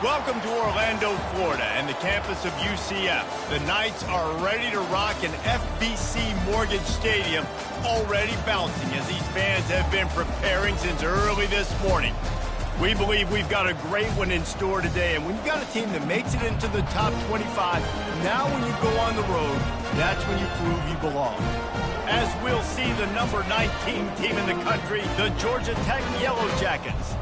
Welcome to Orlando, Florida, and the campus of UCF. The Knights are ready to rock an FBC Mortgage Stadium, already bouncing as these fans have been preparing since early this morning. We believe we've got a great one in store today, and when you've got a team that makes it into the top 25, now when you go on the road, that's when you prove you belong. As we'll see the number 19 team in the country, the Georgia Tech Yellow Jackets,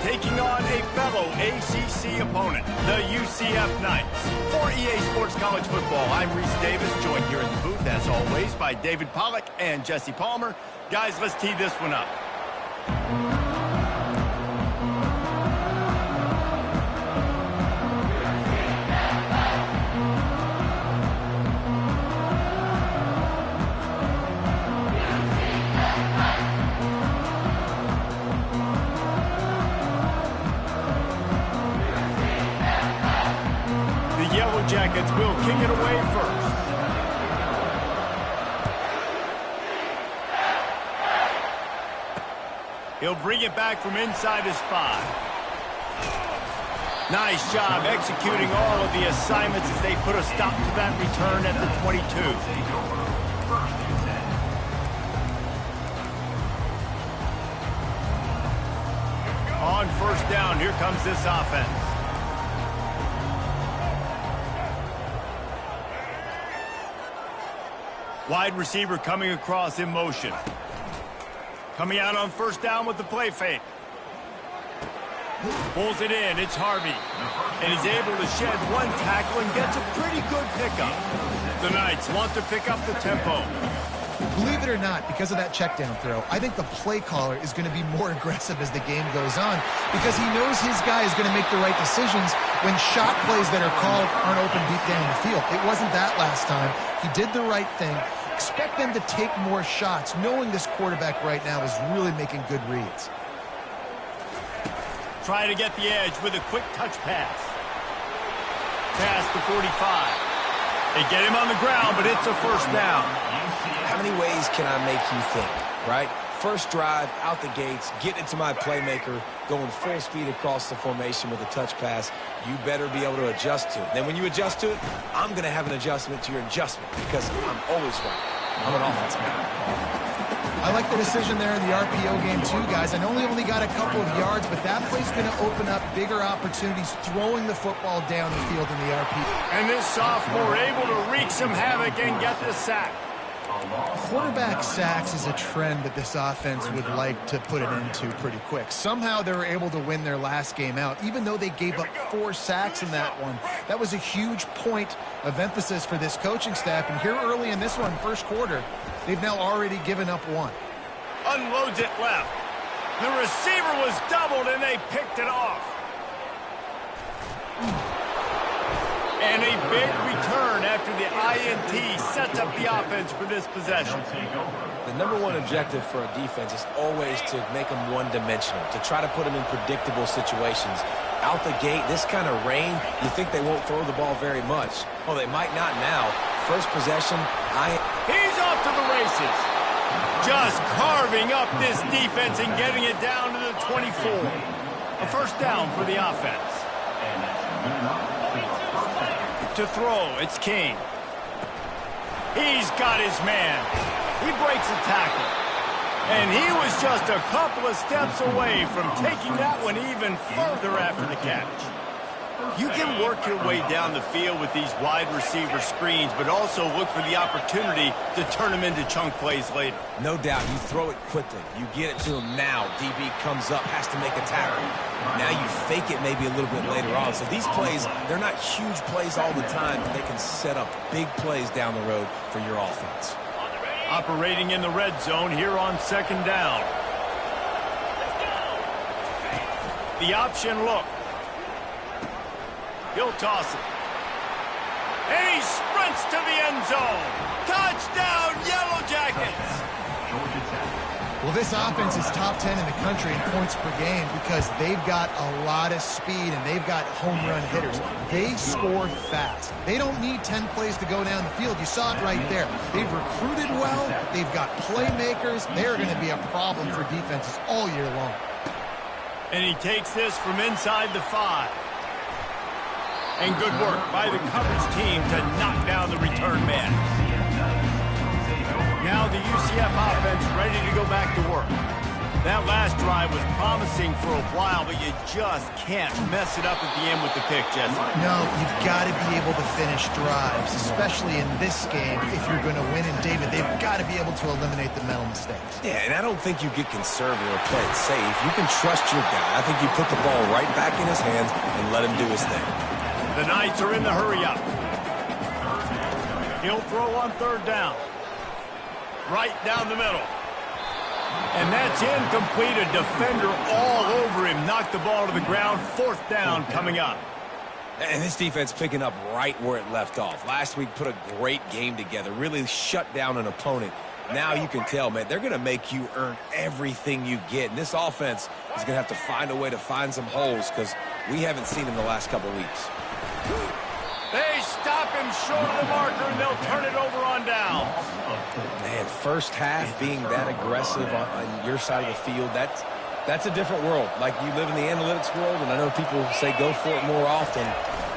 taking on a fellow ACC opponent, the UCF Knights. For EA Sports College Football, I'm Reese Davis, joined here in the booth, as always, by David Pollack and Jesse Palmer. Guys, let's tee this one up. Yellow Jackets will kick it away first. He'll bring it back from inside his 5. Nice job executing all of the assignments as they put a stop to that return at the 22. On first down, here comes this offense. Wide receiver coming across in motion. Coming out on first down with the play fake. Pulls it in. It's Harvey. And he's able to shed one tackle and gets a pretty good pickup. The Knights want to pick up the tempo. Believe it or not, because of that check down throw, I think the play caller is going to be more aggressive as the game goes on because he knows his guy is going to make the right decisions when shot plays that are called aren't open deep down the field. It wasn't that last time. He did the right thing. Expect them to take more shots, knowing this quarterback right now is really making good reads. Try to get the edge with a quick touch pass. Pass to 45. They get him on the ground, but it's a first down. How many ways can I make you think, right? First drive, out the gates, get into my playmaker, going full speed across the formation with a touch pass. You better be able to adjust to it. Then when you adjust to it, I'm going to have an adjustment to your adjustment because I'm always right. I'm an offensive guy. I like the decision there in the RPO game too, guys. I know they only got a couple of yards, but that play's going to open up bigger opportunities throwing the football down the field in the RPO. And this sophomore able to wreak some havoc and get the sack. Quarterback sacks is a trend that this offense would like to put an end to pretty quick. Somehow they were able to win their last game out, even though they gave up 4 sacks in that one. That was a huge point of emphasis for this coaching staff. And here early in this one, first quarter, they've now already given up 1. Unloads it left. The receiver was doubled, and they picked it off. And a big return after the INT sets up the offense for this possession. The number one objective for a defense is always to make them one-dimensional, to try to put them in predictable situations. Out the gate, this kind of rain, you think they won't throw the ball very much. Well, they might not now. First possession, he's off to the races. Just carving up this defense and getting it down to the 24. A first down for the offense. To throw, it's King. He's got his man. He breaks a tackle. And he was just a couple of steps away from taking that one even further after the catch. You can work your way down the field with these wide receiver screens, but also look for the opportunity to turn them into chunk plays later. No doubt, you throw it quickly. You get it to him now. DB comes up, has to make a tackle. Now you fake it maybe a little bit later on. So these plays, they're not huge plays all the time, but they can set up big plays down the road for your offense. Operating in the red zone here on second down. The option look. He'll toss it. And he sprints to the end zone. Touchdown, Yellow Jackets! Well, this offense is top 10 in the country in points per game because they've got a lot of speed and they've got home run hitters. They score fast. They don't need 10 plays to go down the field. You saw it right there. They've recruited well. They've got playmakers. They're going to be a problem for defenses all year long. And he takes this from inside the 5. And good work by the coverage team to knock down the return man. Now the UCF offense ready to go back to work. That last drive was promising for a while, but you just can't mess it up at the end with the pick, Jesse. No, you've got to be able to finish drives, especially in this game if you're going to win. And, David, they've got to be able to eliminate the mental mistakes. Yeah, and I don't think you get conservative or play it safe. You can trust your guy. I think you put the ball right back in his hands and let him do his thing. The Knights are in the hurry-up. He'll throw on third down. Right down the middle. And that's incomplete. A defender all over him. Knocked the ball to the ground. Fourth down coming up. And this defense picking up right where it left off. Last week put a great game together. Really shut down an opponent. Now you can tell, man, they're going to make you earn everything you get. And this offense is going to have to find a way to find some holes because we haven't seen him the last couple weeks. They stop him short of the marker, and they'll turn it over on down. Man, first half being that aggressive on your side of the field, that's a different world. Like, you live in the analytics world, and I know people say go for it more often.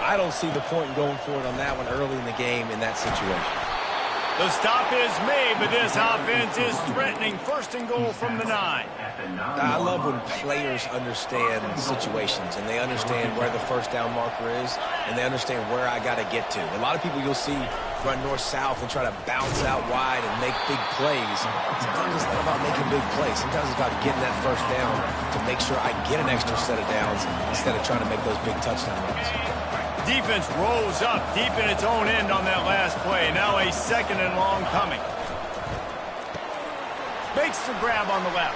I don't see the point in going for it on that one early in the game in that situation. The stop is made, but this offense is threatening. First and goal from the 9. I love when players understand situations and they understand where the first down marker is and they understand where I got to get to. A lot of people you'll see run north-south and try to bounce out wide and make big plays. Sometimes it's not about making big plays. Sometimes it's about getting that first down to make sure I get an extra set of downs instead of trying to make those big touchdown runs. Defense rolls up deep in its own end on that last play. Now a second and long coming. Makes the grab on the left.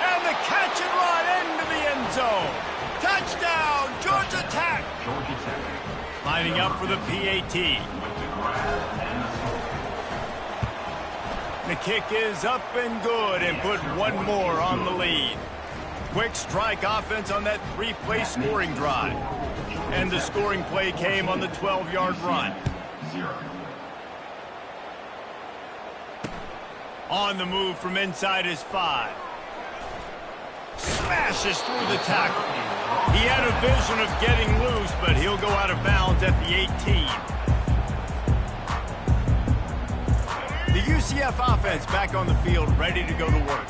And the catch and run into the end zone. Touchdown, Georgia Tech. Lining up for the PAT. The kick is up and good and put one more on the lead. Quick strike offense on that 3-play scoring drive. And the scoring play came on the 12-yard run. On the move from inside his 5. Smashes through the tackle. He had a vision of getting loose, but he'll go out of bounds at the 18. The UCF offense back on the field, ready to go to work.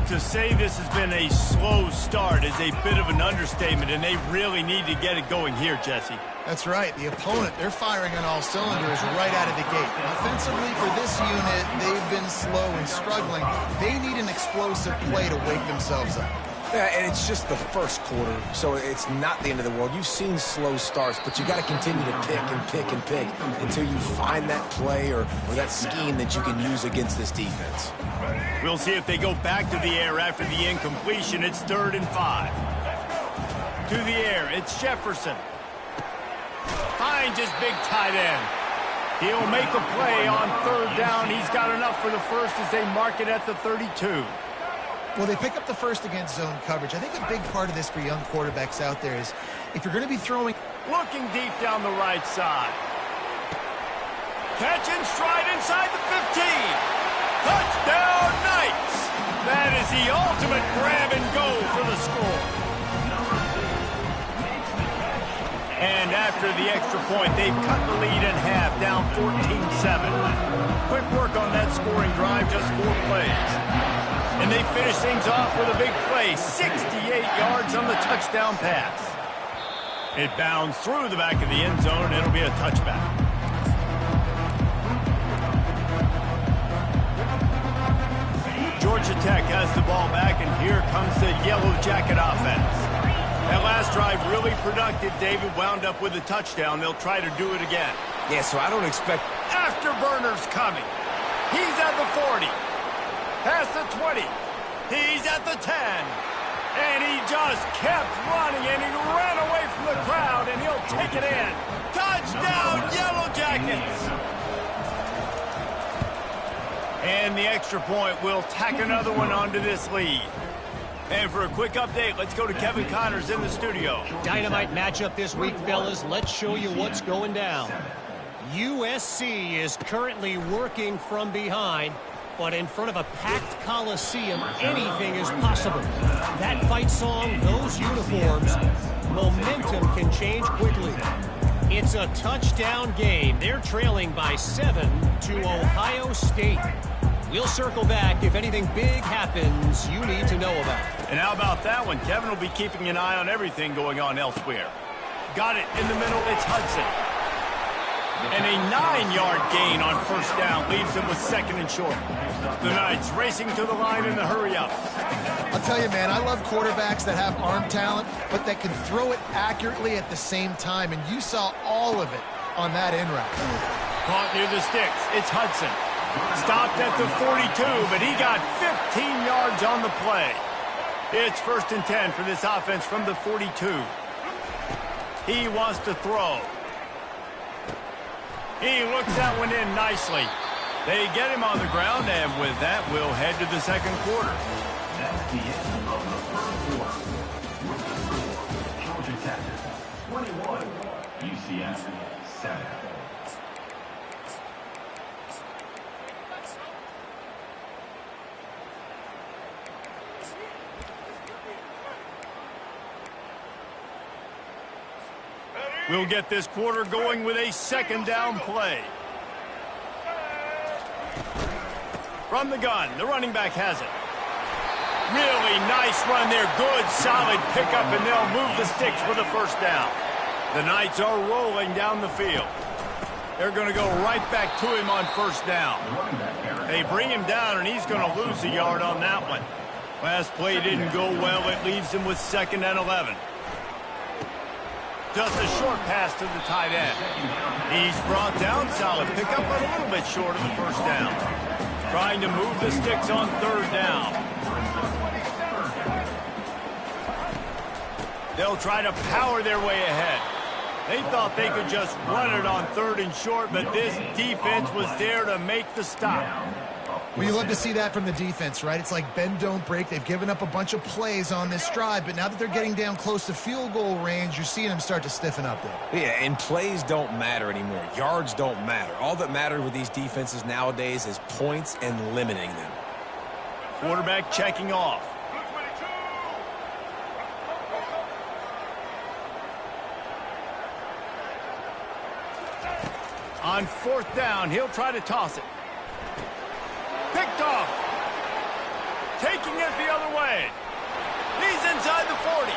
To say this has been a slow start is a bit of an understatement, and they really need to get it going here, Jesse. That's right. The opponent, they're firing on all cylinders right out of the gate. Offensively, for this unit, they've been slow and struggling. They need an explosive play to wake themselves up. Yeah, and it's just the first quarter, so it's not the end of the world. You've seen slow starts, but you got to continue to pick and pick and pick until you find that play or that scheme that you can use against this defense. We'll see if they go back to the air after the incompletion. It's 3rd and 5. To the air, it's Jefferson. Finds his big tight end. He'll make a play on 3rd down. He's got enough for the first as they mark it at the 32. Well, they pick up the first against zone coverage. I think a big part of this for young quarterbacks out there is if you're going to be throwing... Looking deep down the right side. Catch and stride inside the 15. Touchdown, Knights! That is the ultimate grab and go for the score. And after the extra point, they've cut the lead in half, down 14-7. Quick work on that scoring drive, just 4 plays. And they finish things off with a big play, 68 yards on the touchdown pass. It bounds through the back of the end zone, and it'll be a touchback. Georgia Tech has the ball back, and here comes the Yellow Jacket offense. That last drive really productive. David wound up with a touchdown. They'll try to do it again. Yeah, so I don't expect... Afterburners coming. He's at the 40. Past the 20. He's at the 10. And he just kept running, and he ran away from the crowd, and he'll take it in. Touchdown, Yellow Jackets! And the extra point will tack another one onto this lead. And for a quick update, let's go to Kevin Connors in the studio. Dynamite matchup this week, fellas. Let's show you what's going down. USC is currently working from behind. But in front of a packed Coliseum, anything is possible. That fight song, those uniforms, momentum can change quickly. It's a touchdown game. They're trailing by 7 to Ohio State. We'll circle back if anything big happens you need to know about. And how about that one? Kevin will be keeping an eye on everything going on elsewhere. Got it in the middle. It's Hudson. And a 9-yard gain on first down leaves them with 2nd and short. The Knights racing to the line in the hurry-up. I'll tell you, man, I love quarterbacks that have arm talent, but that can throw it accurately at the same time, and you saw all of it on that in route. Caught near the sticks. It's Hudson. Stopped at the 42, but he got 15 yards on the play. It's 1st and 10 for this offense from the 42. He wants to throw. He looks that one in nicely. They get him on the ground, and with that, we'll head to the 2nd quarter. That's the end of the first quarter. Georgia Tech 21, UCF 7. We'll get this quarter going with a 2nd down play. From the gun, the running back has it. Really nice run there. Good, solid pickup, and they'll move the sticks for the 1st down. The Knights are rolling down the field. They're going to go right back to him on 1st down. They bring him down, and he's going to lose a yard on that one. Last play didn't go well. It leaves him with 2nd and 11. Just a short pass to the tight end. He's brought down, solid pickup, but a little bit short of the 1st down. Trying to move the sticks on 3rd down. They'll try to power their way ahead. They thought they could just run it on 3rd and short, but this defense was there to make the stop. Well, you love to see that from the defense, right? It's like bend, don't break. They've given up a bunch of plays on this drive, but now that they're getting down close to field goal range, you're seeing them start to stiffen up there. Yeah, and plays don't matter anymore. Yards don't matter. All that matters with these defenses nowadays is points and limiting them. Quarterback checking off. On 4th down, he'll try to toss it. Picked off. Taking it the other way. He's inside the 40.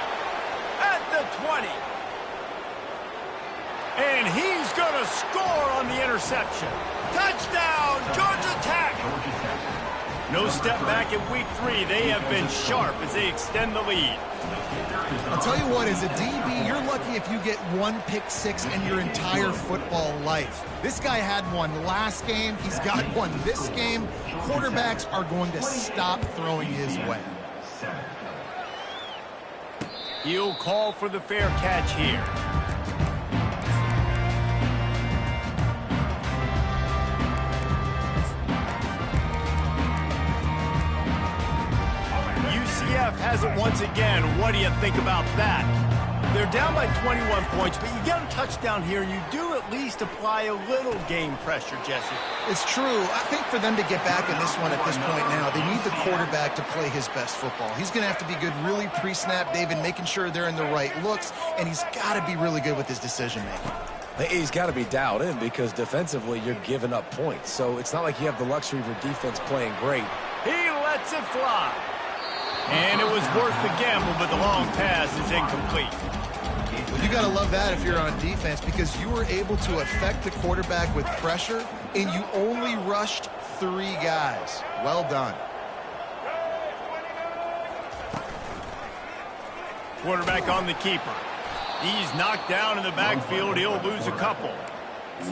At the 20. And he's going to score on the interception. Touchdown, Georgia Tech. No step back in week 3. They have been sharp as they extend the lead. I'll tell you what, as a DB, you're lucky if you get 1 pick 6 in your entire football life. This guy had one last game. He's got one this game. Quarterbacks are going to stop throwing his way. He'll call for the fair catch here. UCF has it once again. What do you think about that? They're down by 21 points, but you get a touchdown here, and you do at least apply a little game pressure, Jesse. It's true. I think for them to get back in this one at this point now, they need the quarterback to play his best football. He's going to have to be good really pre-snap, David, making sure they're in the right looks, and he's got to be really good with his decision-making. He's got to be dialed in because defensively you're giving up points. So it's not like you have the luxury of your defense playing great. He lets it fly. And it was worth the gamble, but the long pass is incomplete. You got to love that if you're on defense because you were able to affect the quarterback with pressure, and you only rushed 3 guys. Well done. Quarterback on the keeper. He's knocked down in the backfield. He'll lose a couple.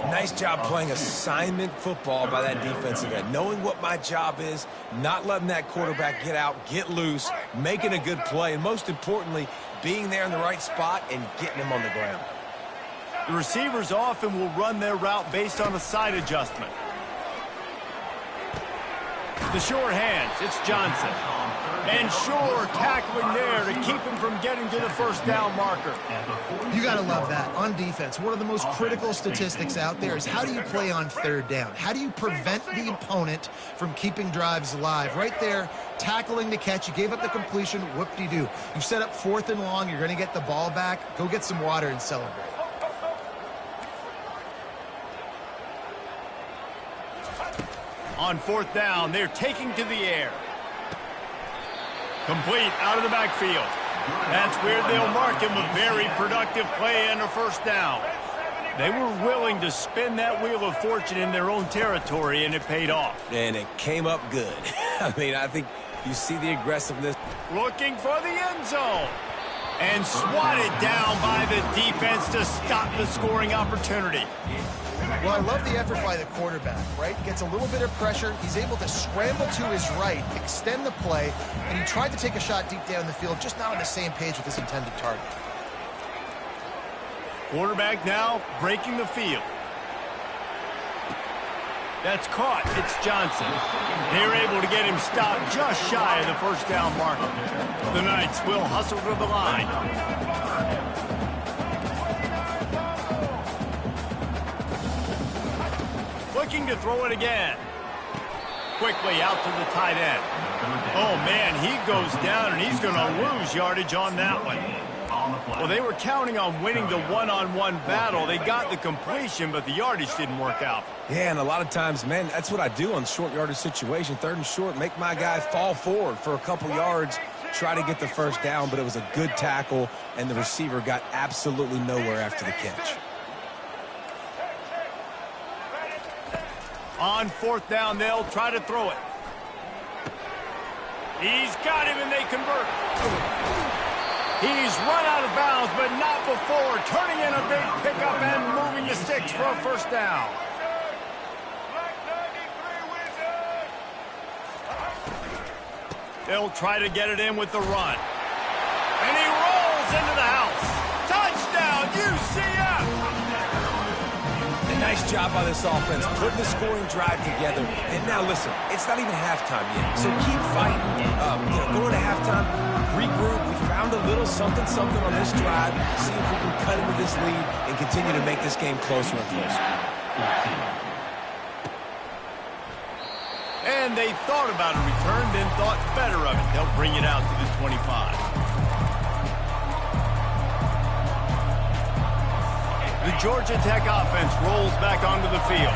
Nice job playing assignment football by that defensive end. Knowing what my job is, not letting that quarterback get out, get loose, making a good play, and most importantly, being there in the right spot and getting him on the ground. The receivers often will run their route based on a side adjustment. The short hands, it's Johnson. And sure, tackling there to keep him from getting to the first down marker. You got to love that. On defense, one of the most critical statistics out there is how do you play on third down? How do you prevent the opponent from keeping drives alive? Right there, tackling the catch. You gave up the completion. Whoop-de-doo. You've set up 4th and long. You're going to get the ball back. Go get some water and celebrate. On 4th down, they're taking to the air. Complete out of the backfield. That's where they'll mark him a very productive play and a first down. They were willing to spin that wheel of fortune in their own territory, and it paid off. And it came up good. I mean, I think you see the aggressiveness. Looking for the end zone. And swatted down by the defense to stop the scoring opportunity. Well, I love the effort by the quarterback, right? Gets a little bit of pressure. He's able to scramble to his right, extend the play, and he tried to take a shot deep down the field, just not on the same page with his intended target. Quarterback now breaking the field. That's caught. It's Johnson. They're able to get him stopped just shy of the first down marker. The Knights will hustle to the line. Looking to throw it again. Quickly out to the tight end. Oh, man, he goes down, and he's going to lose yardage on that one. Well, they were counting on winning the one-on-one battle. They got the completion, but the yardage didn't work out. Yeah, and a lot of times, man, that's what I do on short yardage situation. 3rd and short, make my guy fall forward for a couple yards, try to get the first down, but it was a good tackle, and the receiver got absolutely nowhere after the catch. On 4th down, they'll try to throw it. He's got him, and they convert. He's run out of bounds, but not before turning in a big pickup and moving the sticks for a first down. They'll try to get it in with the run. And he rolls into the house. Touchdown, UCF! Nice job by this offense, putting the scoring drive together. And now, listen, it's not even halftime yet, so keep fighting. Going to halftime, regroup. We found a little something on this drive. See if we can cut into this lead and continue to make this game closer and closer. And they thought about a return, then thought better of it. They'll bring it out to the 25. The Georgia Tech offense rolls back onto the field.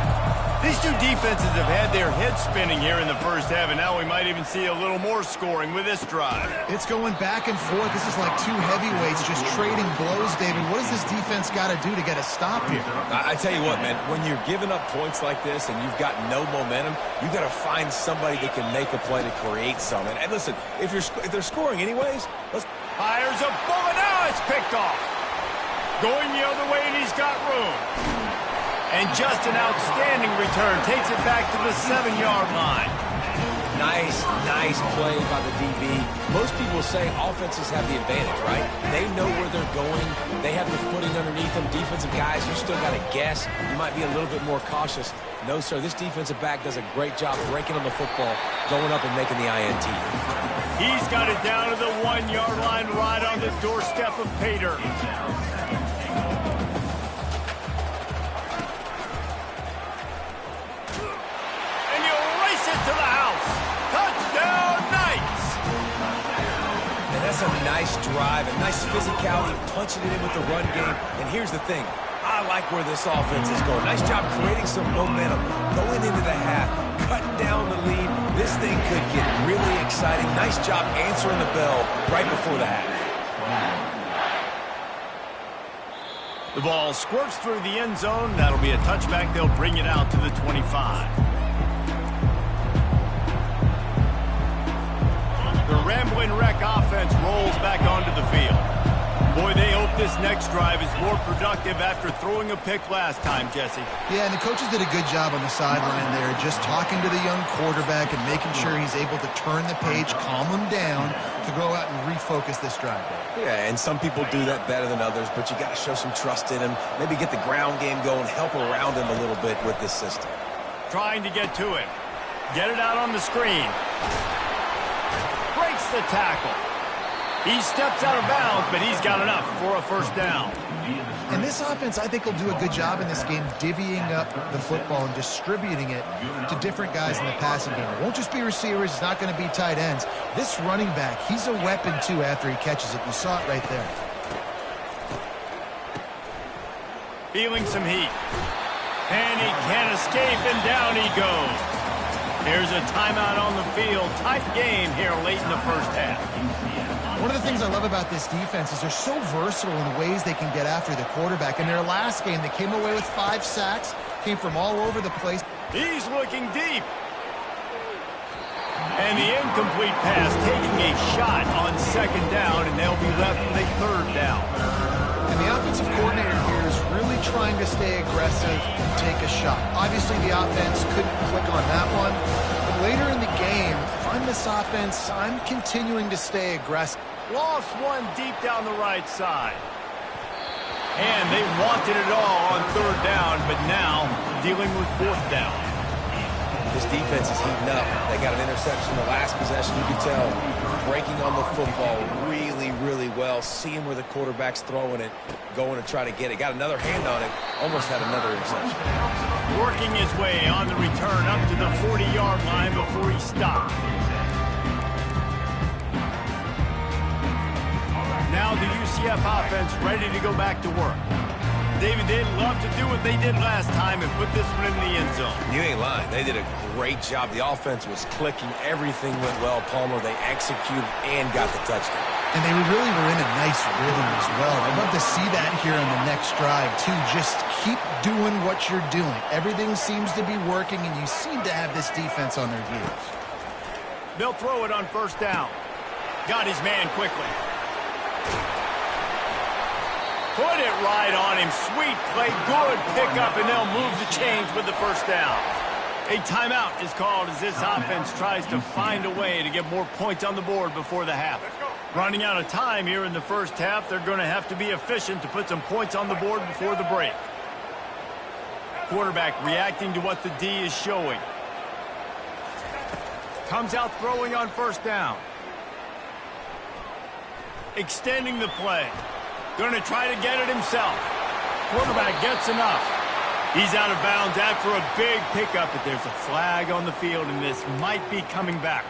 These two defenses have had their heads spinning here in the first half, and now we might even see a little more scoring with this drive. It's going back and forth. This is like two heavyweights just trading blows, David. What does this defense got to do to get a stop here? I tell you what, man, when you're giving up points like this and you've got no momentum, you got to find somebody that can make a play to create something. And listen, if they're scoring anyways, let's... Fires a bullet. Now it's picked off. Going the other way, and he's got room. And just an outstanding return. Takes it back to the 7-yard line. Nice play by the DB. Most people say offenses have the advantage, right? They know where they're going. They have the footing underneath them. Defensive guys, you still got to guess. You might be a little bit more cautious. No, sir, this defensive back does a great job breaking on the football, going up and making the INT. He's got it down to the 1-yard line right on the doorstep of Pater. To the house. Touchdown, Knights! And that's a nice drive, a nice physicality, punching it in with the run game. And here's the thing. I like where this offense is going. Nice job creating some momentum, going into the half, cutting down the lead. This thing could get really exciting. Nice job answering the bell right before the half. The ball squirts through the end zone. That'll be a touchback. They'll bring it out to the 25. The Ramblin' Wreck offense rolls back onto the field. Boy, they hope this next drive is more productive after throwing a pick last time, Jesse. Yeah, and the coaches did a good job on the sideline there, just talking to the young quarterback and making sure he's able to turn the page, calm him down to go out and refocus this drive. Yeah, and some people do that better than others, but you got to show some trust in him, maybe get the ground game going, help around him a little bit with this system. Trying to get to it. Get it out on the screen. Breaks the tackle. He steps out of bounds, but he's got enough for a first down. And this offense, I think, will do a good job in this game divvying up the football and distributing it to different guys in the passing game. It won't just be receivers. It's not going to be tight ends. This running back, he's a weapon, too, after he catches it. You saw it right there. Feeling some heat. And he can't escape, and down he goes. There's a timeout on the field. Tight game here late in the first half. One of the things I love about this defense is they're so versatile in the ways they can get after the quarterback. In their last game, they came away with 5 sacks, came from all over the place. He's looking deep. And the incomplete pass taking a shot on second down, and they'll be left with a third down. And the offensive coordinator here is really trying to stay aggressive and take a shot. Obviously, the offense couldn't click on that one. But later in the game, if I'm this offense, I'm continuing to stay aggressive. Lost one deep down the right side. And they wanted it all on third down, but now dealing with fourth down. This defense is heating up. They got an interception the last possession. You can tell breaking on the football really, really well. Seeing where the quarterback's throwing it, going to try to get it. Got another hand on it. Almost had another interception. Working his way on the return up to the 40-yard line before he stopped. Now the UCF offense ready to go back to work. David, they'd love to do what they did last time and put this one in the end zone. You ain't lying. They did a great job. The offense was clicking. Everything went well. Palmer, they executed and got the touchdown. And they really were in a nice rhythm as well. I'd love to see that here on the next drive, too. Just keep doing what you're doing. Everything seems to be working, and you seem to have this defense on their heels. They'll throw it on first down. Got his man quickly. Put it right on him. Sweet play. Good pickup, and they'll move the chains with the first down. A timeout is called as this offense tries to find a way to get more points on the board before the half. Running out of time here in the first half, they're going to have to be efficient to put some points on the board before the break. Quarterback reacting to what the D is showing. Comes out throwing on first down. Extending the play. Going to try to get it himself. Quarterback gets enough. He's out of bounds after a big pickup, but there's a flag on the field, and this might be coming back.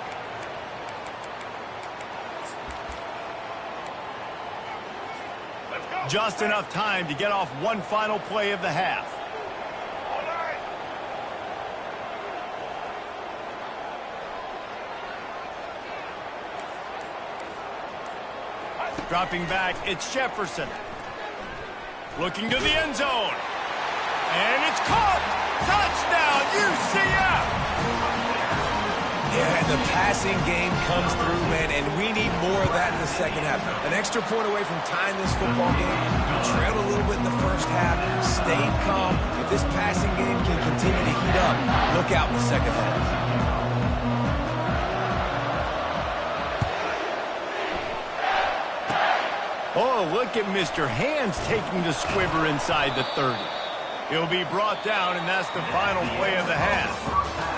Just enough time to get off one final play of the half. Dropping back, it's Jefferson. Looking to the end zone. And it's caught! Touchdown, UCF! Yeah, and the passing game comes through, man, and we need more of that in the second half. An extra point away from tying this football game. You trailed a little bit in the first half, stayed calm. If this passing game can continue to heat up, look out in the second half. Oh, look at Mr. Hands taking the squibber inside the 30. He'll be brought down, and that's the final play of the half.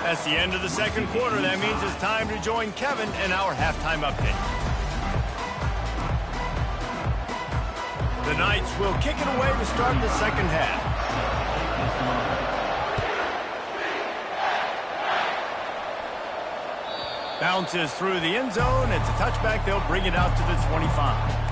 That's the end of the second quarter. That means it's time to join Kevin in our halftime update. The Knights will kick it away to start the second half. Bounces through the end zone. It's a touchback. They'll bring it out to the 25.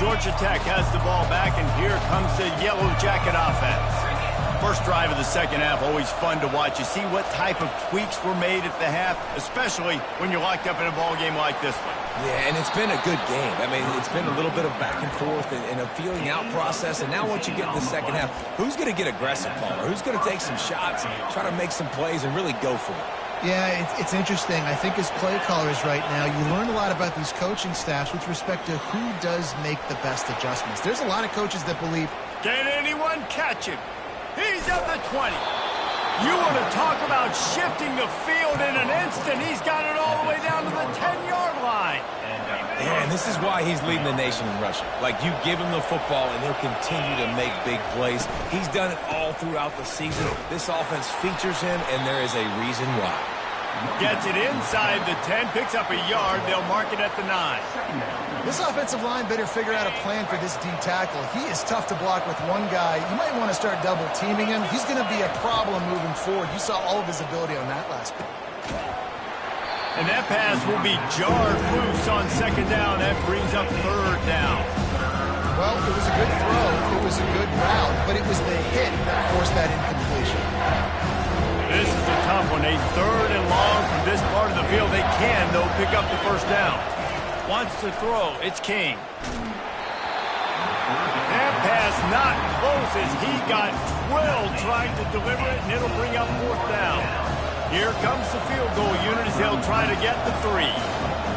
Georgia Tech has the ball back, and here comes the Yellow Jacket offense. First drive of the second half, always fun to watch. You see what type of tweaks were made at the half, especially when you're locked up in a ball game like this one. Yeah, and it's been a good game. I mean, it's been a little bit of back and forth and a feeling out process. And now once you get in the second half, who's going to get aggressive, Palmer? Who's going to take some shots, try to make some plays, and really go for it? Yeah, it's interesting. I think as play callers right now, you learn a lot about these coaching staffs with respect to who does make the best adjustments. There's a lot of coaches that believe, can anyone catch him? He's at the 20. You want to talk about shifting the field in an instant. He's got it all the way down to the 10-yard line. Yeah, and this is why he's leading the nation in rushing. Like, you give him the football, and he'll continue to make big plays. He's done it all throughout the season. This offense features him, and there is a reason why. Gets it inside the 10, picks up a yard. They'll mark it at the 9. This offensive line better figure out a plan for this D tackle. He is tough to block with one guy. You might want to start double teaming him. He's going to be a problem moving forward. You saw all of his ability on that last play. And that pass will be jarred loose on second down. That brings up third down. Well, it was a good throw. It was a good route, but it was the hit that forced that incompletion. This is a tough one. A third and long from this part of the field. They can, though, pick up the first down. Wants to throw. It's King. That pass not close as he got drilled trying to deliver it, and it'll bring up fourth down. Here comes the field goal unit as they'll try to get the 3.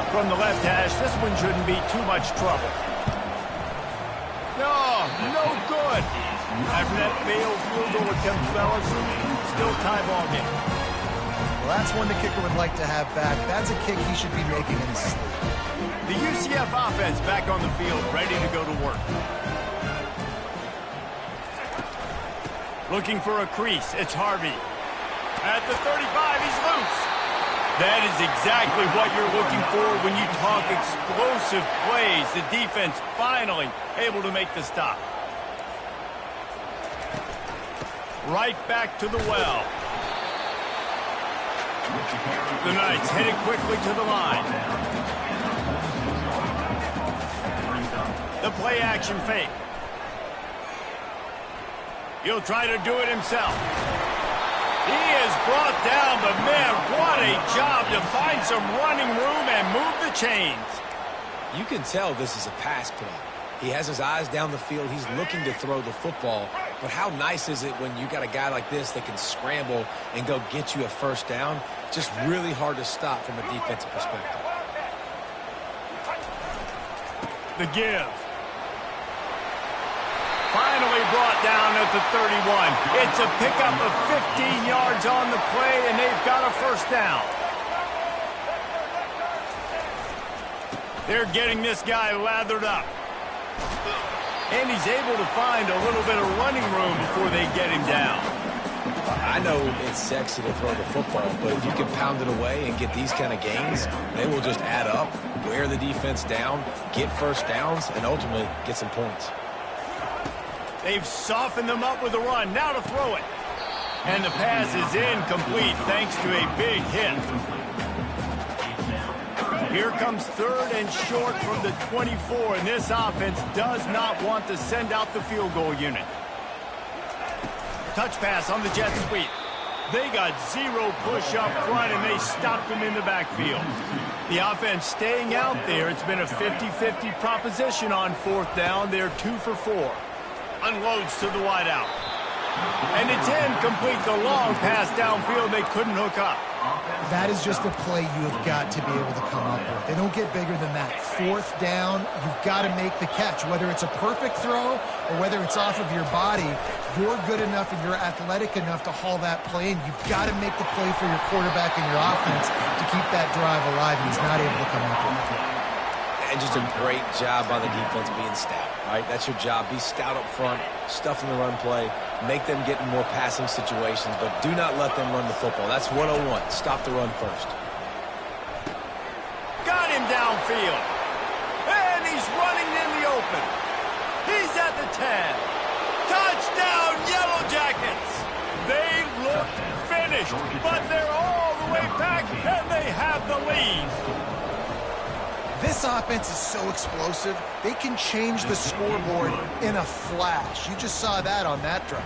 From the left hash, this one shouldn't be too much trouble. No good. After that failed field goal attempt, fellas, still tie ball game. Well, that's one the kicker would like to have back. That's a kick he should be making in his sleep. The UCF offense back on the field, ready to go to work. Looking for a crease. It's Harvey. At the 35, he's loose. That is exactly what you're looking for when you talk explosive plays. The defense finally able to make the stop. Right back to the well. The Knights headed quickly to the line. The play action fake. He'll try to do it himself. He is brought down, but man, what a job to find some running room and move the chains. You can tell this is a pass play. He has his eyes down the field. He's looking to throw the football. But how nice is it when you got a guy like this that can scramble and go get you a first down? Just really hard to stop from a defensive perspective. The give. Finally brought down at the 31. It's a pickup of 15 yards on the play, and they've got a first down. They're getting this guy lathered up. And he's able to find a little bit of running room before they get him down. I know it's sexy to throw the football, but if you can pound it away and get these kind of gains, they will just add up, wear the defense down, get first downs, and ultimately get some points. They've softened them up with a run. Now to throw it. And the pass is incomplete thanks to a big hit. Here comes third and short from the 24, and this offense does not want to send out the field goal unit. Touch pass on the jet sweep. They got zero push up front, and they stopped him in the backfield. The offense staying out there. It's been a 50-50 proposition on fourth down. They're 2 for 4. Unloads to the wideout. And it's incomplete. The long pass downfield, they couldn't hook up. That is just a play you have got to be able to come up with. They don't get bigger than that. Fourth down, you've got to make the catch. Whether it's a perfect throw or whether it's off of your body, you're good enough and you're athletic enough to haul that play in. You've got to make the play for your quarterback and your offense to keep that drive alive, and he's not able to come up with it. And just a great job by the defense being stout, right? That's your job. Be stout up front, stuff in the run play, make them get in more passing situations, but do not let them run the football. That's 101. Stop the run first. Got him downfield. And he's running in the open. He's at the 10. Touchdown, Yellow Jackets. They look finished, but they're all the way back, and they have the lead. This offense is so explosive, they can change the scoreboard in a flash. You just saw that on that drive.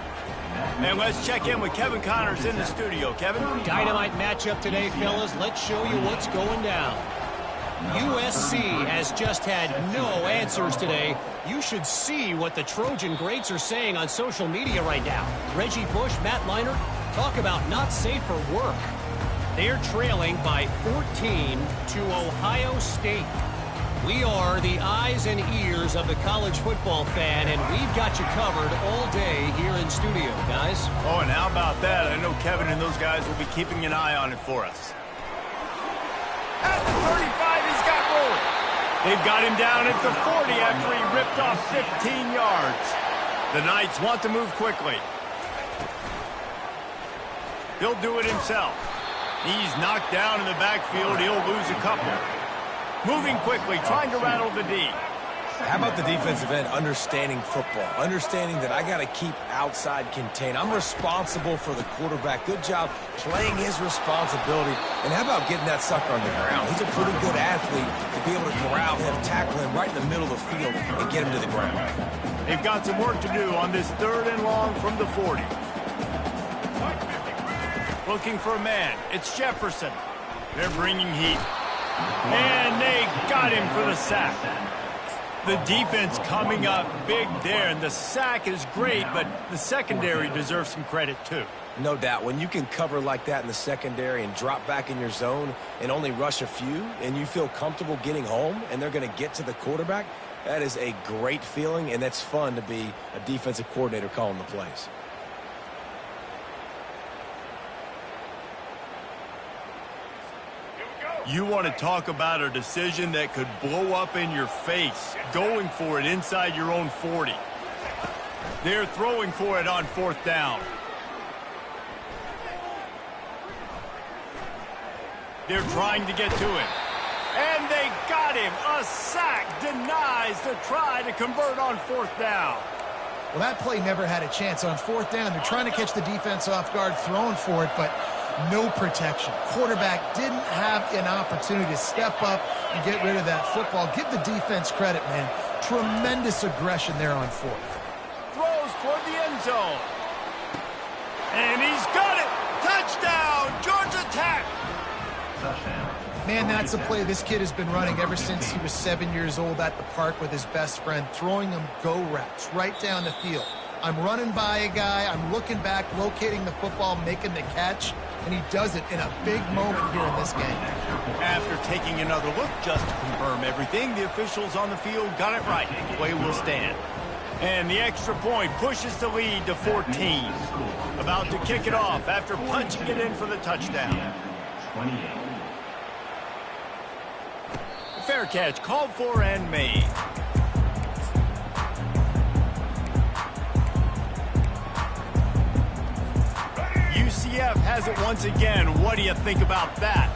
And let's check in with Kevin Connors in the studio. Kevin? Dynamite matchup today, fellas. Let's show you what's going down. USC has just had no answers today. You should see what the Trojan greats are saying on social media right now. Reggie Bush, Matt Leinart, talk about not safe for work. They're trailing by 14 to Ohio State. We are the eyes and ears of the college football fan, and we've got you covered all day here in studio, guys. Oh, and how about about that. I know Kevin and those guys will be keeping an eye on it for us. At the 35, he's got rolling. They've got him down at the 40 after he ripped off 15 yards. The Knights want to move quickly. He'll do it himself. He's knocked down in the backfield. He'll lose a couple. Moving quickly, trying to rattle the D. How about the defensive end understanding football, understanding that I got to keep outside contained. I'm responsible for the quarterback. Good job playing his responsibility. And how about getting that sucker on the ground? He's a pretty good athlete to be able to corral him, tackle him right in the middle of the field, and get him to the ground. They've got some work to do on this 3rd and long from the 40. Looking for a man. It's Jefferson. They're bringing heat. And they got him for the sack. The defense coming up big there, and the sack is great, but the secondary deserves some credit too. No doubt. When you can cover like that in the secondary and drop back in your zone and only rush a few, and you feel comfortable getting home, and they're going to get to the quarterback, that is a great feeling, and that's fun to be a defensive coordinator calling the plays. You want to talk about a decision that could blow up in your face, going for it inside your own 40. They're throwing for it on 4th down. They're trying to get to him. And they got him. A sack denies the try to convert on 4th down. Well, that play never had a chance. On 4th down, they're trying to catch the defense off guard, throwing for it, but no protection. Quarterback didn't have an opportunity to step up and get rid of that football. Give the defense credit, man. Tremendous aggression there on 4th. Throws toward the end zone. And he's got it. Touchdown, Georgia Tech. Touchdown. Man, that's a play this kid has been running ever since he was 7 years old at the park with his best friend, throwing him go routes right down the field. I'm running by a guy, I'm looking back, locating the football, making the catch, and he does it in a big moment here in this game. After taking another look just to confirm everything, the officials on the field got it right. Play will stand. And the extra point pushes the lead to 14. About to kick it off after punching it in for the touchdown. 28. Fair catch called for and made. UCF has it once again. What do you think about that?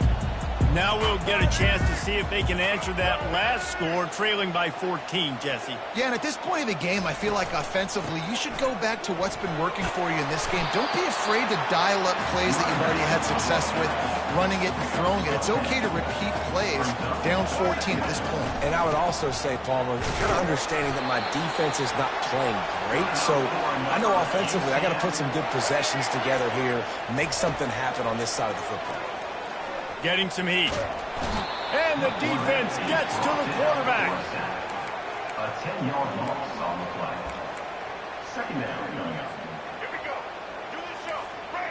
Now we'll get a chance to see if they can answer that last score, trailing by 14, Jesse. Yeah, and at this point of the game, I feel like offensively, you should go back to what's been working for you in this game. Don't be afraid to dial up plays that you've already had success with, running it and throwing it. It's okay to repeat plays down 14 at this point. And I would also say, Palmer, you're understanding that my defense is not playing great, so I know offensively I got to put some good possessions together here, make something happen on this side of the football. Getting some heat. And the defense gets to the quarterback. A 10-yard loss on the play. Second down coming up. Here we go. Do the show. Break.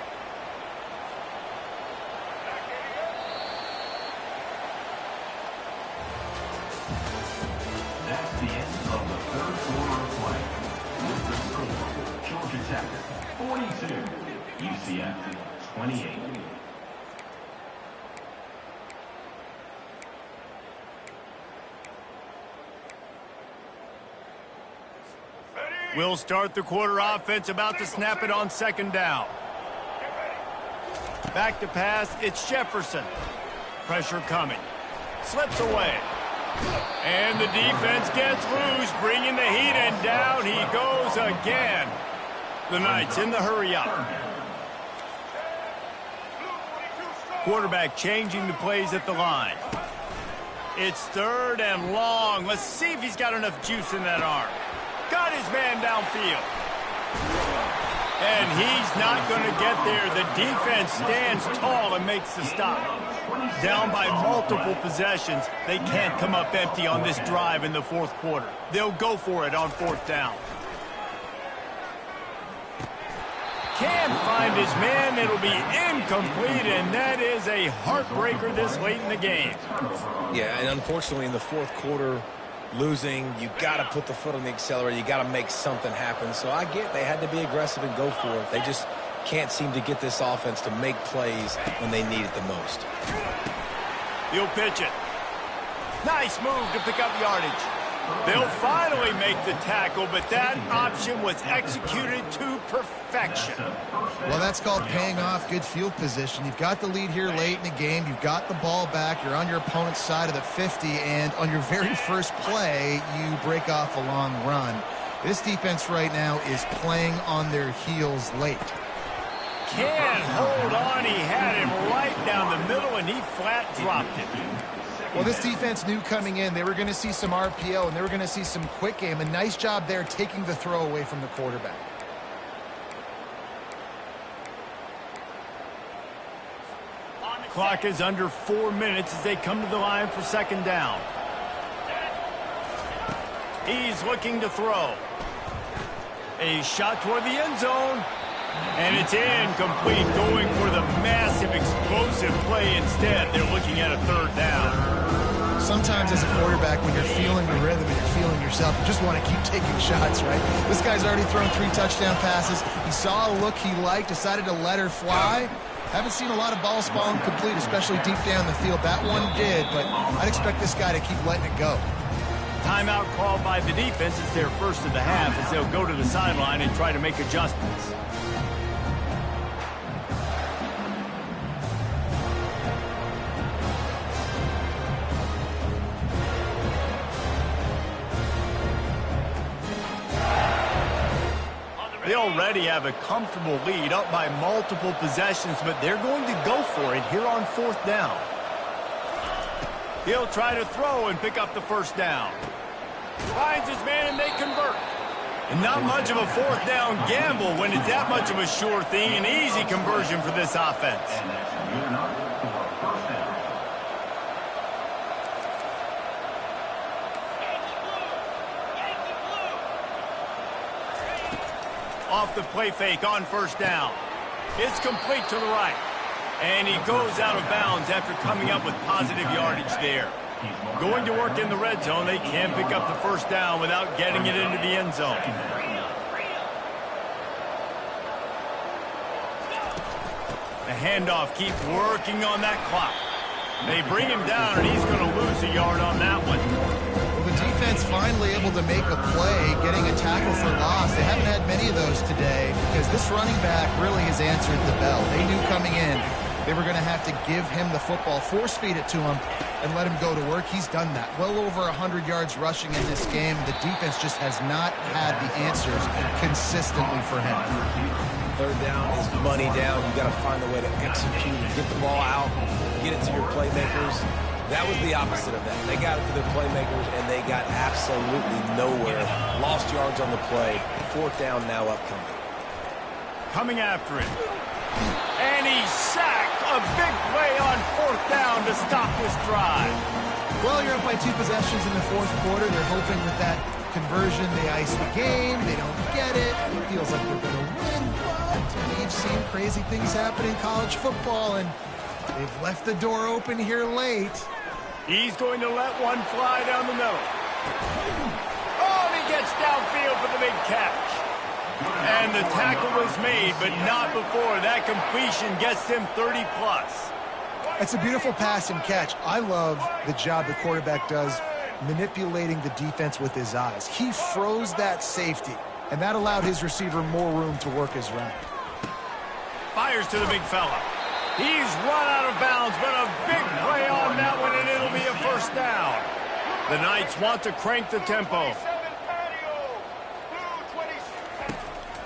That's the end of the 3rd quarter of play. With the score, Georgia Tech 42, UCF 28. We'll start the quarter offense, about to snap it on 2nd down. Back to pass, it's Jefferson. Pressure coming. Slips away. And the defense gets loose, bringing the heat, and down he goes again. The Knights in the hurry up. Quarterback changing the plays at the line. It's 3rd and long. Let's see if he's got enough juice in that arm. Got his man downfield. And he's not going to get there. The defense stands tall and makes the stop. Down by multiple possessions, they can't come up empty on this drive in the 4th quarter. They'll go for it on 4th down. Can't find his man. It'll be incomplete, and that is a heartbreaker this late in the game. Yeah, and unfortunately in the 4th quarter, losing, you got to put the foot on the accelerator. You got to make something happen. So I get they had to be aggressive and go for it. They just can't seem to get this offense to make plays when they need it the most. He'll pitch it. Nice move to pick up yardage. They'll finally make the tackle, but that option was executed to perfection. Well, that's called paying off good field position. You've got the lead here late in the game. You've got the ball back. You're on your opponent's side of the 50, and on your very first play, you break off a long run. This defense right now is playing on their heels late. Can't hold on. He had him right down the middle, and he flat dropped it. Well, this defense knew coming in they were going to see some RPO and they were going to see some quick game. A nice job there taking the throw away from the quarterback. Clock is under 4 minutes as they come to the line for second down. He's looking to throw. A shot toward the end zone. And it's incomplete, going for the massive explosive play instead. They're looking at a third down. Sometimes as a quarterback, when you're feeling the rhythm and you're feeling yourself, you just want to keep taking shots, right? This guy's already thrown 3 touchdown passes. He saw a look he liked, decided to let her fly. Haven't seen a lot of balls falling complete, especially deep down the field. That one did, but I'd expect this guy to keep letting it go. Timeout called by the defense. It's their first of the half as they'll go to the sideline and try to make adjustments. They already have a comfortable lead, up by multiple possessions, but they're going to go for it here on fourth down. He'll try to throw and pick up the first down. Finds his man and they convert. And not much of a fourth down gamble when it's that much of a sure thing. An easy conversion for this offense. Off the play fake on first down. It's complete to the right. And he goes out of bounds after coming up with positive yardage there. Going to work in the red zone. They can pick up the first down without getting it into the end zone. The handoff keeps working on that clock. They bring him down, and he's going to lose a yard on that one. Well, the defense finally able to make a play, getting a tackle for loss. They haven't had many of those today because this running back really has answered the bell. They knew coming in they were going to have to give him the football, force feed it to him, and let him go to work. He's done that. Well over 100 yards rushing in this game. The defense just has not had the answers consistently for him. Third down is money down. You got to find a way to execute and get the ball out, get it to your playmakers. That was the opposite of that. They got it to their playmakers, and they got absolutely nowhere. Lost yards on the play. Fourth down now upcoming. Coming after it. And he's sacked. A big play on fourth down to stop this drive. Well, you're up by 2 possessions in the fourth quarter. They're hoping with that conversion they ice the game. They don't get it. It feels like they're going to win, but we've seen crazy things happen in college football, and they've left the door open here late. He's going to let one fly down the middle. Oh, and he gets downfield for the big catch. And the tackle was made, but not before. That completion gets them 30-plus. It's a beautiful pass and catch. I love the job the quarterback does manipulating the defense with his eyes. He froze that safety, and that allowed his receiver more room to work his route. Fires to the big fella. He's run out of bounds, but a big play on that one, and it'll be a first down. The Knights want to crank the tempo.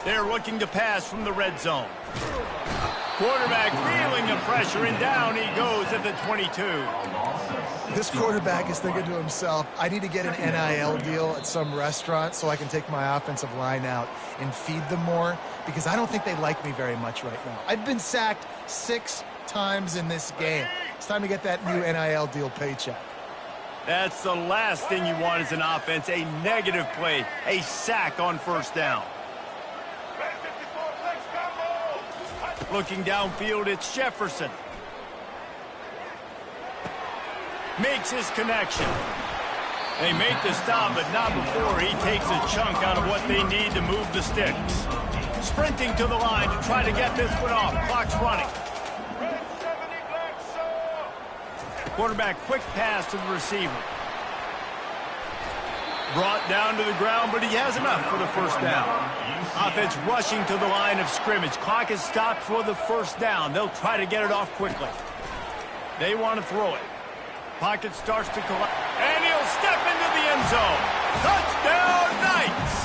They're looking to pass from the red zone. Quarterback feeling the pressure, and down he goes at the 22. This quarterback is thinking to himself, I need to get an NIL deal at some restaurant so I can take my offensive line out and feed them more, because I don't think they like me very much right now. I've been sacked 6 times in this game. It's time to get that new NIL deal paycheck. That's the last thing you want as an offense, a negative play, a sack on first down. Looking downfield, it's Jefferson. Makes his connection. They make the stop, but not before he takes a chunk out of what they need to move the sticks. Sprinting to the line to try to get this one off. Clock's running. Quarterback quick pass to the receiver. Brought down to the ground, but he has enough for the first down. Offense rushing to the line of scrimmage. Clock is stopped for the first down. They'll try to get it off quickly. They want to throw it. Pocket starts to collapse, and he'll step into the end zone. Touchdown, Knights!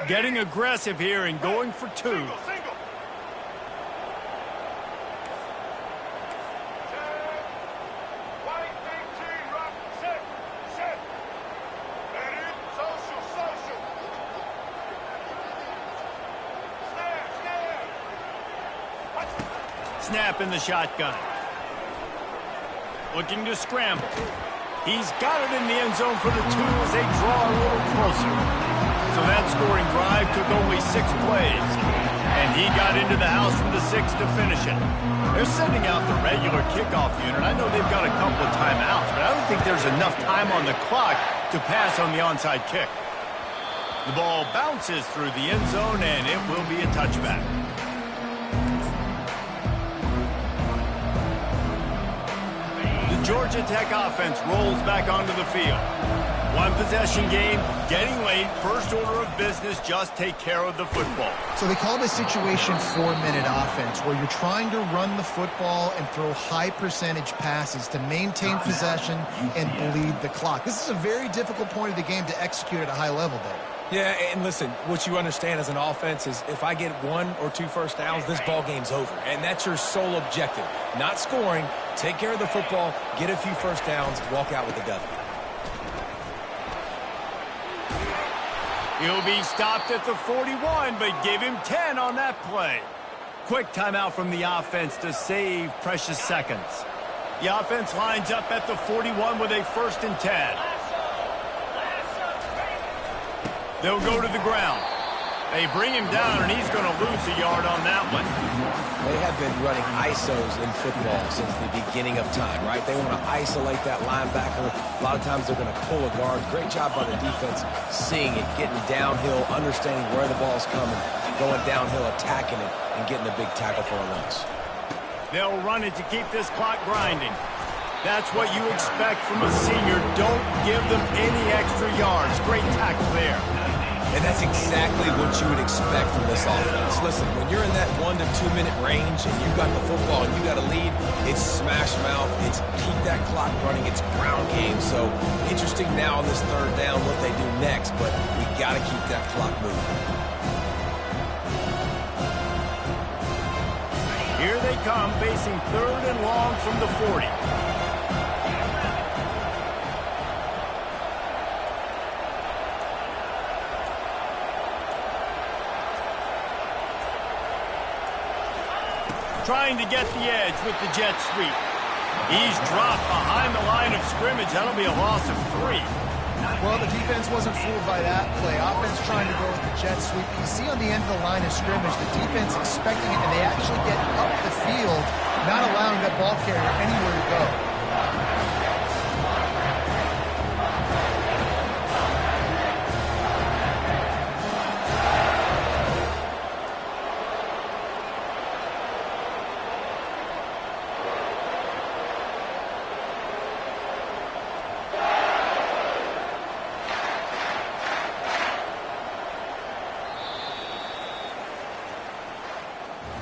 Getting aggressive here and going for two. Snap in the shotgun. Looking to scramble. He's got it in the end zone for the two as they draw a little closer. So that scoring drive took only 6 plays. And he got into the house from the 6 to finish it. They're sending out the regular kickoff unit. I know they've got a couple of timeouts, but I don't think there's enough time on the clock to pass on the onside kick. The ball bounces through the end zone, and it will be a touchback. The Georgia Tech offense rolls back onto the field. One possession game, getting late, first order of business, just take care of the football. So they call this situation 4-minute offense, where you're trying to run the football and throw high percentage passes to maintain possession and bleed the clock. This is a very difficult point of the game to execute at a high level, though. Yeah, and listen, what you understand as an offense is if I get 1 or 2 first downs, this ball game's over. And that's your sole objective. Not scoring, take care of the football, get a few first downs, walk out with the W. He'll be stopped at the 41, but give him 10 on that play. Quick timeout from the offense to save precious seconds. The offense lines up at the 41 with a 1st and 10. They'll go to the ground. They bring him down, and he's going to lose a yard on that one. They have been running ISOs in football since the beginning of time, right? They want to isolate that linebacker. A lot of times they're going to pull a guard. Great job by the defense seeing it, getting downhill, understanding where the ball's coming, going downhill, attacking it, and getting a big tackle for a loss. They'll run it to keep this clock grinding. That's what you expect from a senior. Don't give them any extra yards. Great tackle there. And that's exactly what you would expect from this offense. Listen, when you're in that 1 to 2 minute range and you got the football and you got a lead, it's smash mouth, it's keep that clock running, it's ground game. So interesting now on this 3rd down what they do next, but we got to keep that clock moving. Here they come, facing 3rd and long from the 40. Trying to get the edge with the jet sweep. He's dropped behind the line of scrimmage. That'll be a loss of 3. Well, the defense wasn't fooled by that play. Offense trying to go with the jet sweep. You see on the end of the line of scrimmage, the defense expecting it, and they actually get up the field, not allowing that ball carrier anywhere to go.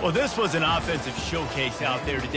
Well, this was an offensive showcase out there today.